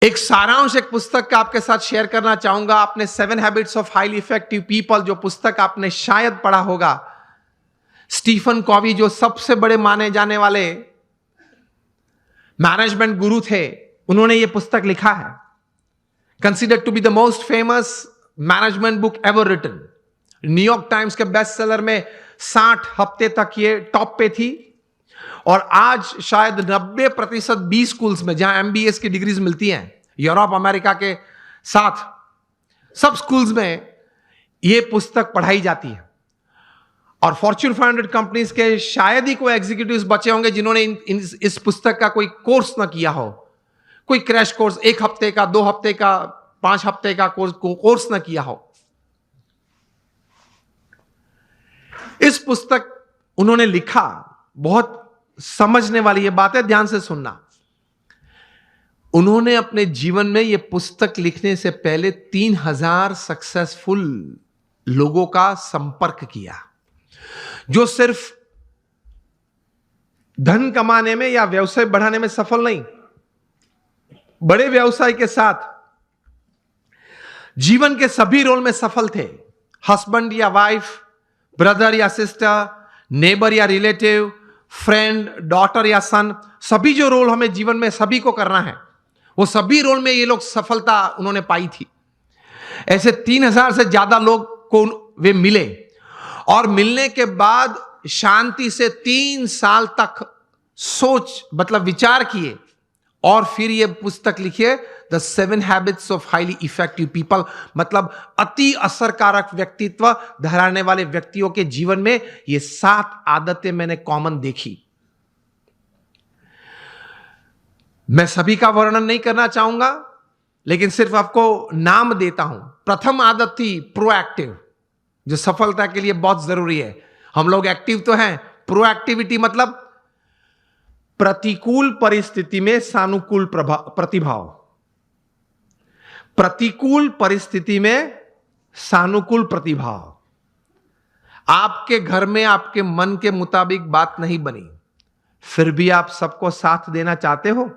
एक सारांश एक पुस्तक का आपके साथ शेयर करना चाहूंगा। आपने 7 habits of highly effective people जो पुस्तक आपने शायद पढ़ा होगा, स्टीफन कॉवी जो सबसे बड़े माने जाने वाले मैनेजमेंट गुरु थे, उन्होंने यह पुस्तक लिखा है। Considered to be the most famous management book ever written. New York Times के बेस्ट सेलर में 60 हफ्ते तक ये टॉप पे थी और आज शायद 90% बी स्कूल्स में जहां MBA की डिग्रीज मिलती हैं यूरोप अमेरिका के साथ सब स्कूल्स में ये पुस्तक पढ़ाई जाती है। और फॉर्च्यून 500 कंपनीज के शायद ही कोई एग्जीक्यूटिव्स बचे होंगे जिन्होंने इस पुस्तक का कोई कोर्स ना किया हो, कोई क्रैश कोर्स 1 हफ्ते का, 2 हफ्ते का, 5 हफ्ते का कोर्स ना किया हो। इस पुस्तक उन्होंने लिखा, बहुत समझने वाली ये बात है, ध्यान से सुनना। उन्होंने अपने जीवन में यह पुस्तक लिखने से पहले 3000 सक्सेसफुल लोगों का संपर्क किया, जो सिर्फ धन कमाने में या व्यवसाय बढ़ाने में सफल नहीं, बड़े व्यवसाय के साथ जीवन के सभी रोल में सफल थे। हस्बैंड या वाइफ, ब्रदर या सिस्टर, नेबर या रिलेटिव, फ्रेंड, डॉटर या सन, सभी जो रोल हमें जीवन में सभी को करना है, वो सभी रोल में ये लोग सफलता उन्होंने पाई थी। ऐसे 3000 से ज्यादा लोग को वे मिले और मिलने के बाद शांति से 3 साल तक विचार किए और फिर ये पुस्तक लिखिए, the 7 habits of highly effective people. मतलब अति असरकारक व्यक्तित्व धराने वाले व्यक्तियों के जीवन में ये 7 आदतें मैंने कॉमन देखी। मैं सभी का वर्णन नहीं करना चाहूंगा, लेकिन सिर्फ आपको नाम देता हूं। प्रथम आदत थी प्रोएक्टिव, जो सफलता के लिए बहुत जरूरी है। हम लोग एक्टिव तो हैं, प्रोएक्टिविटी मतलब प्रतिकूल परिस्थिति में सानुकूल प्रतिभाव। प्रतिकूल परिस्थिति में सानुकूल प्रतिभाव। आपके घर में आपके मन के मुताबिक बात नहीं बनी, फिर भी आप सबको साथ देना चाहते हो।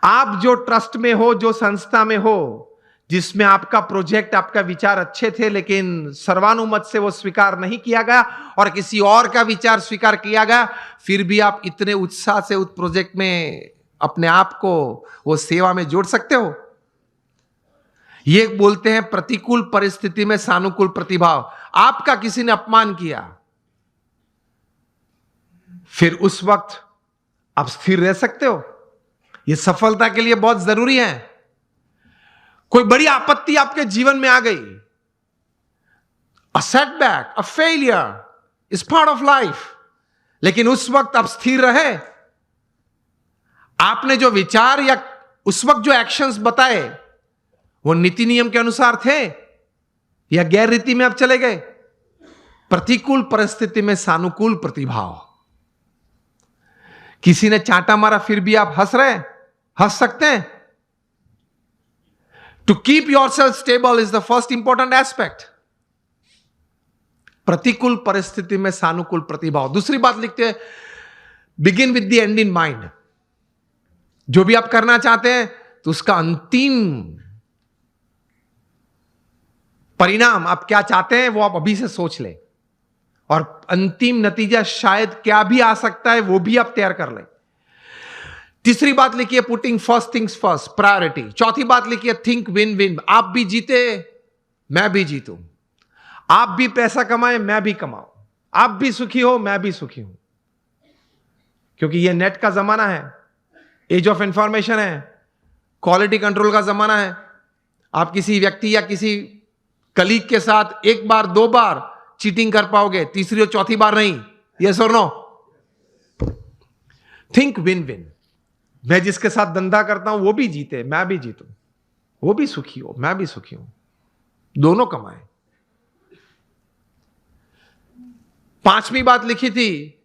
आप जो ट्रस्ट में हो, जो संस्था में हो, जिसमें आपका प्रोजेक्ट, आपका विचार अच्छे थे, लेकिन सर्वानुमत से वो स्वीकार नहीं किया गया और किसी और का विचार स्वीकार किया गया, फिर भी आप इतने उत्साह से उस प्रोजेक्ट में अपने आप को वो सेवा में जोड़ सकते हो। ये बोलते हैं प्रतिकूल परिस्थिति में सानुकूल प्रतिभाव। आपका किसी ने अपमान किया, फिर उस वक्त आप स्थिर रह सकते हो। यह सफलता के लिए बहुत जरूरी है। कोई बड़ी आपत्ति आपके जीवन में आ गई, a setback, a failure is part of life, लेकिन उस वक्त आप स्थिर रहे। आपने जो विचार या उस वक्त जो एक्शंस बताए वो नीति नियम के अनुसार थे या गैर रीति में आप चले गए। प्रतिकूल परिस्थिति में सानुकूल प्रतिभाव। किसी ने चांटा मारा, फिर भी आप हंस सकते हैं। To keep yourself stable is the first important aspect. प्रतिकूल परिस्थिति में सानुकूल प्रतिभाव। दूसरी बात लिखते हैं, begin with the end in mind. जो भी आप करना चाहते हैं तो उसका अंतिम परिणाम आप क्या चाहते हैं वो आप अभी से सोच लें, और अंतिम नतीजा शायद क्या भी आ सकता है वो भी आप तैयार कर लें। तीसरी बात लिखिए, putting first things first, priority. चौथी बात लिखिए, थिंक विन विन। आप भी जीते, मैं भी जीतूं। आप भी पैसा कमाए, मैं भी कमाऊं। आप भी सुखी हो, मैं भी सुखी हूं। क्योंकि यह नेट का जमाना है, एज ऑफ इंफॉर्मेशन है, क्वालिटी कंट्रोल का जमाना है। आप किसी व्यक्ति या किसी कलीग के साथ 1 बार 2 बार चीटिंग कर पाओगे, तीसरी और चौथी बार नहीं। यस और नो? Think win win. मैं जिसके साथ धंधा करता हूं वो भी जीते, मैं भी जीतूं। वो भी सुखी हो, मैं भी सुखी हूं, दोनों कमाएं। 5वीं बात लिखी थी,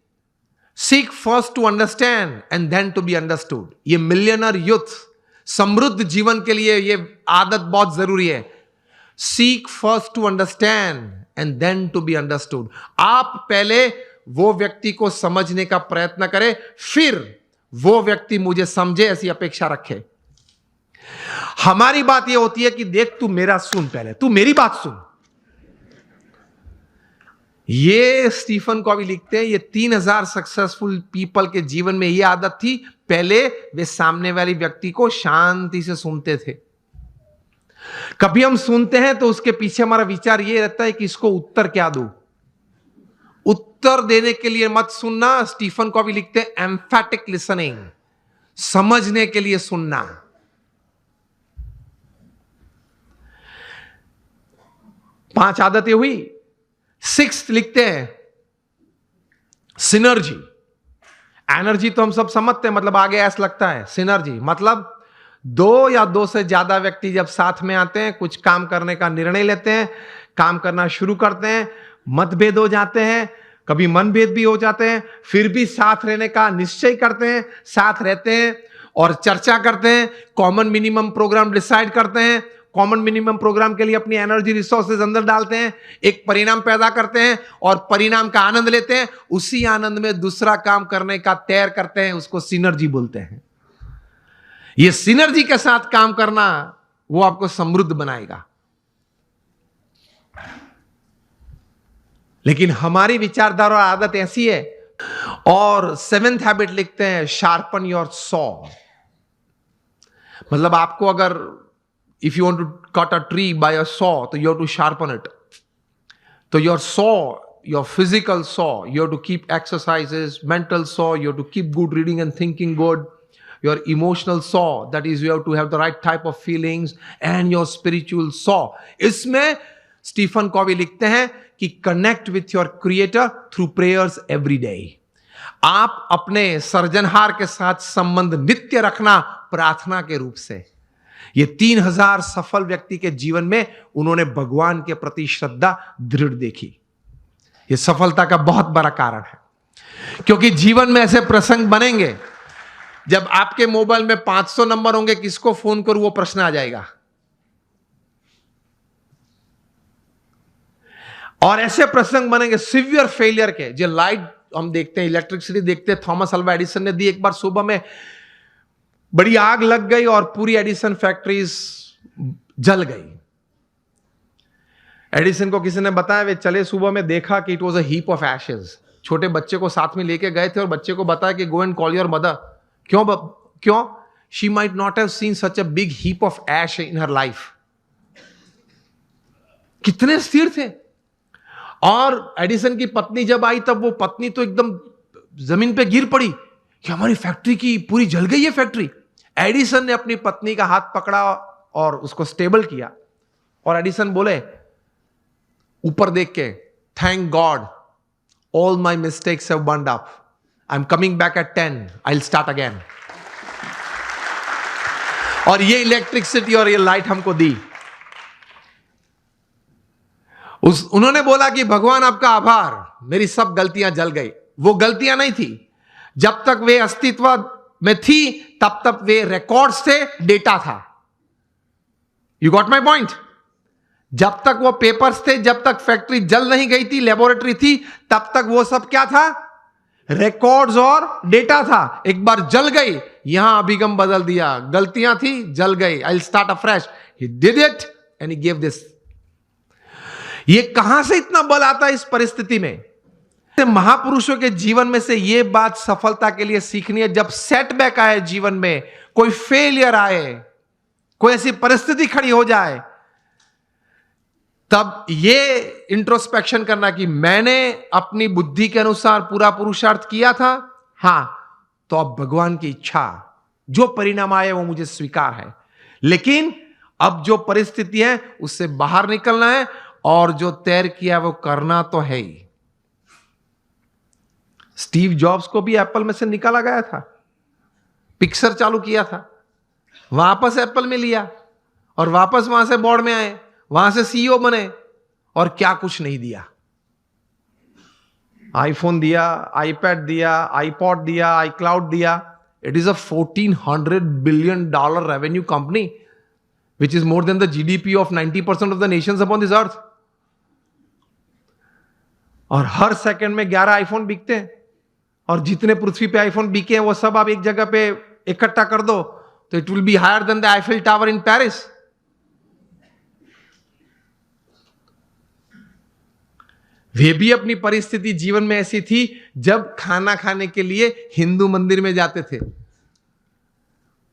seek first to understand and then to be understood. ये मिलियनर यूथ समृद्ध जीवन के लिए ये आदत बहुत जरूरी है। Seek first to understand and then to be understood. आप पहले वो व्यक्ति को समझने का प्रयत्न करें, फिर वो व्यक्ति मुझे समझे ऐसी अपेक्षा रखे। हमारी बात यह होती है कि देख तू मेरा सुन, पहले तू मेरी बात सुन। ये स्टीफन कॉवी लिखते हैं, ये 3000 सक्सेसफुल पीपल के जीवन में ये आदत थी, पहले वे सामने वाली व्यक्ति को शांति से सुनते थे। कभी हम सुनते हैं तो उसके पीछे हमारा विचार ये रहता है कि इसको उत्तर क्या दूं। उत्तर देने के लिए मत सुनना। स्टीफन कॉवी लिखते हैं एम्फैटिक लिसनिंग, समझने के लिए सुनना। पांच आदतें हुई। 6 लिखते हैं सिनर्जी। एनर्जी तो हम सब समझते हैं, मतलब आगे ऐसा लगता है। सिनर्जी मतलब 2 या 2 से ज्यादा व्यक्ति जब साथ में आते हैं, कुछ काम करने का निर्णय लेते हैं, काम करना शुरू करते हैं, मतभेद हो जाते हैं, कभी मनभेद भी हो जाते हैं, फिर भी साथ रहने का निश्चय करते हैं, साथ रहते हैं और चर्चा करते हैं, कॉमन मिनिमम प्रोग्राम डिसाइड करते हैं, कॉमन मिनिमम प्रोग्राम के लिए अपनी एनर्जी रिसोर्सेज अंदर डालते हैं, एक परिणाम पैदा करते हैं और परिणाम का आनंद लेते हैं, उसी आनंद में दूसरा काम करने का तैयार करते हैं, उसको सिनर्जी बोलते हैं। ये सिनर्जी के साथ काम करना वो आपको समृद्ध बनाएगा। लेकिन हमारी विचारधारा और आदत ऐसी है। और 7th हैबिट लिखते हैं शार्पन योर सॉ। मतलब आपको अगर if you want to cut a tree by a saw तो you have to sharpen it. तो your saw, your physical saw, you have to keep exercises, mental saw, you have to keep good reading and thinking good. Your emotional saw, that is you have to have the right type of feelings, and your spiritual saw. इसमें Stephen Covey लिखते हैं कि connect with your creator through prayers every day. आप अपने सर्जनहार के साथ संबंध नित्य रखना प्रार्थना के रूप से। ये 3000 सफल व्यक्ति के जीवन में उन्होंने भगवान के प्रति श्रद्धा दृढ़ देखी। ये सफलता का बहुत बड़ा कारण है, क्योंकि जीवन में ऐसे प्रसंग बनेंगे जब आपके मोबाइल में 500 नंबर होंगे, किसको फोन करूं वो प्रश्न आ जाएगा। और ऐसे प्रसंग बनेंगे सिवियर फेलियर के। जो लाइट हम देखते हैं, इलेक्ट्रिसिटी देखते हैं, थॉमस अल्वा एडिसन ने दी। एक बार सुबह में बड़ी आग लग गई और पूरी एडिसन फैक्ट्रीज जल गई। एडिसन को किसी ने बताया, वे चले सुबह में, देखा कि it was a heap of Ashes. छोटे बच्चे को साथ में लेके गए थे और बच्चे को बताया कि go and call your mother. क्यों? She might not have seen such a big heap of ash in her life. कितने स्थिर थे। और एडिसन की पत्नी जब आई तब वो पत्नी तो एकदम जमीन पे गिर पड़ी कि हमारी फैक्ट्री की पूरी जल गई है फैक्ट्री। एडिसन ने अपनी पत्नी का हाथ पकड़ा और उसको स्टेबल किया। और एडिसन बोले ऊपर देख के, thank God all my mistakes have burned up, I am coming back at 10, I will start again. और ये इलेक्ट्रिसिटी और ये लाइट हमको दी। उन्होंने बोला कि भगवान आपका आभार, मेरी सब गलतियां जल गई। वो गलतियां नहीं थी, जब तक वे अस्तित्व में थी तब तक वे रिकॉर्ड्स थे, डेटा था। You got my point? जब तक वो पेपर्स थे, जब तक फैक्ट्री जल नहीं गई थी, लेबोरेटरी थी, तब तक वो सब क्या था? रिकॉर्ड्स और डेटा था। एक बार जल गई, यहां अभिगम बदल दिया। गलतियां थी, जल गई, I will start afresh. He did it and he give this. ये कहां से इतना बल आता है इस परिस्थिति में? महापुरुषों के जीवन में से ये बात सफलता के लिए सीखनी है। जब सेटबैक आए जीवन में, कोई फेलियर आए, कोई ऐसी परिस्थिति खड़ी हो जाए, तब ये इंट्रोस्पेक्शन करना कि मैंने अपनी बुद्धि के अनुसार पूरा पुरुषार्थ किया था, हां, तो अब भगवान की इच्छा, जो परिणाम आए वो मुझे स्वीकार है, लेकिन अब जो परिस्थिति है उससे बाहर निकलना है और जो तैर किया वो करना तो है ही। स्टीव जॉब्स को भी एप्पल में से निकाला गया था, पिक्सर चालू किया था, वापस एप्पल में लिया और वापस वहां से बोर्ड में आए, वहां से सीईओ बने और क्या कुछ नहीं दिया। आईफोन दिया, आईपैड दिया, आईपॉड दिया, आई क्लाउड दिया। It is a $1400 billion revenue company which is more than the GDP of 90% of the Nations upon this earth. और हर सेकंड में 11 आईफोन बिकते हैं, और जितने पृथ्वी पे आईफोन बिके हैं वो सब आप एक जगह पे इकट्ठा कर दो तो it will be higher than the Eiffel Tower in Paris. वे भी अपनी परिस्थिति जीवन में ऐसी थी जब खाना खाने के लिए हिंदू मंदिर में जाते थे।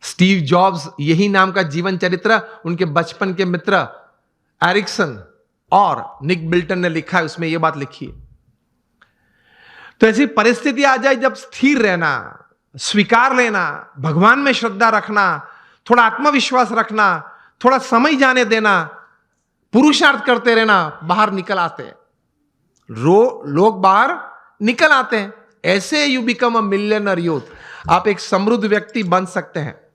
स्टीव जॉब्स, यही नाम का जीवन चरित्र उनके बचपन के मित्र एरिक्सन और निक बिल्टन ने लिखा है, उसमें यह बात लिखी है। तो ऐसी परिस्थिति आ जाए जब स्थिर रहना, स्वीकार लेना, भगवान में श्रद्धा रखना, थोड़ा आत्मविश्वास रखना, थोड़ा समय जाने देना, पुरुषार्थ करते रहना, बाहर निकल आते हैं। लोग बाहर निकल आते हैं। ऐसे you become a millionaire youth. आप एक समृद्ध व्यक्ति बन सकते हैं।